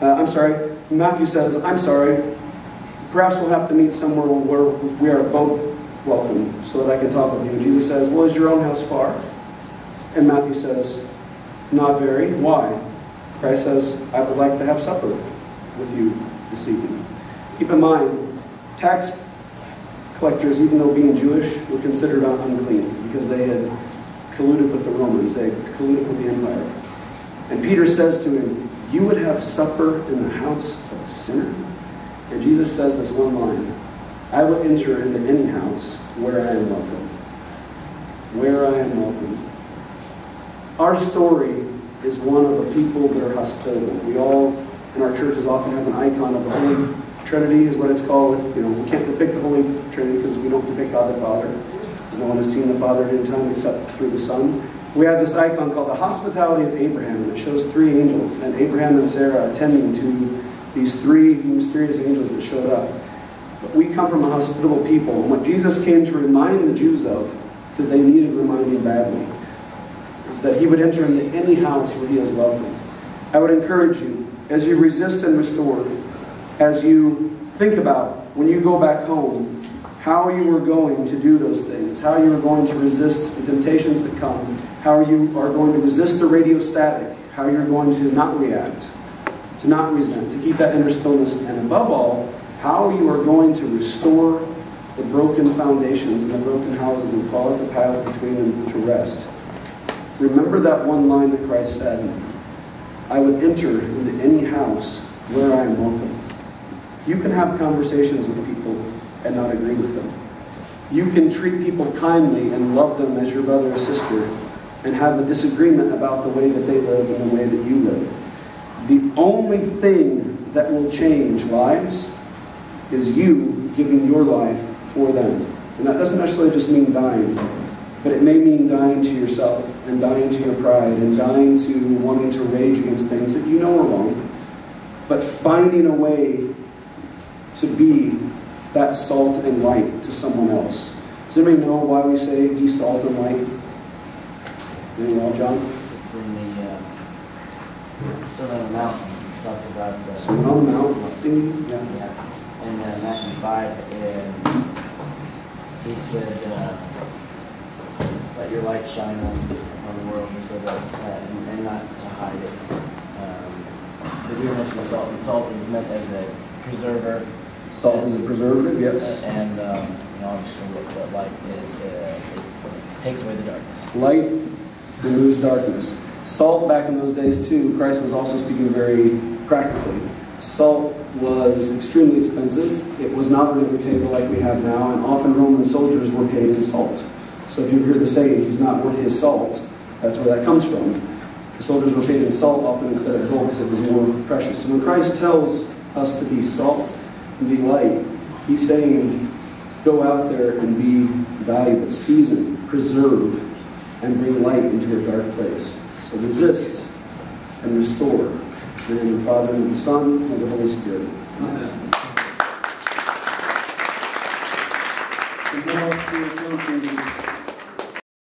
Matthew says, I'm sorry, perhaps we'll have to meet somewhere where we are both welcome so that I can talk with you. And Jesus says, well, is your own house far? And Matthew says, not very. Why? Christ says, I would like to have supper with you this evening. Keep in mind, tax collectors, even though being Jewish, were considered unclean because they had colluded with the Romans. They had colluded with the empire. And Peter says to him, you would have supper in the house of a sinner? And Jesus says this one line, I will enter into any house where I am welcome. Where I am welcome. Our story is one of a people that are hospitable. We all, in our churches, often have an icon of the Holy Trinity, is what it's called. You know, we can't depict the Holy Trinity because we don't depict God the Father. Because no one has seen the Father at any time except through the Son. We have this icon called the Hospitality of Abraham, and it shows three angels, and Abraham and Sarah attending to these three mysterious angels that showed up. But we come from a hospitable people, and what Jesus came to remind the Jews of, because they needed reminding badly, is that he would enter into any house where he is welcome. I would encourage you, as you resist and restore, as you think about when you go back home, how you are going to do those things, how you are going to resist the temptations that come, how you are going to resist the radio static, how you're going to not react, to not resent, to keep that inner stillness, and above all, how you are going to restore the broken foundations and the broken houses and cause the paths between them to rest. Remember that one line that Christ said, I would enter into any house where I am welcome. You can have conversations with people and not agree with them. You can treat people kindly and love them as your brother or sister and have a disagreement about the way that they live and the way that you live. The only thing that will change lives is you giving your life for them. And that doesn't necessarily just mean dying, but it may mean dying to yourself and dying to your pride and dying to wanting to rage against things that you know are wrong, but finding a way to be that salt and light to someone else. Does anybody know why we say be salt and light? Anyone, John? It's in the Sermon on the Mount. It talks about the Sermon on the Mount. Yeah. In Matthew 5, and he said, let your light shine on the world so that, and not to hide it. We were mentioning salt, and salt is meant as a preserver. Salt is a preservative, yes. And obviously what light is, it takes away the darkness. Light removes darkness. Salt, back in those days too, Christ was also speaking very practically. Salt was extremely expensive. It was not under the table like we have now, and often Roman soldiers were paid in salt. So if you hear the saying, he's not worth his salt, that's where that comes from. The soldiers were paid in salt often instead of gold because it was more precious. So when Christ tells us to be salt and be light, he's saying, go out there and be valuable, season, preserve, and bring light into a dark place. So resist and restore. In the name of the Father, and of the Son, and of the Holy Spirit. Amen.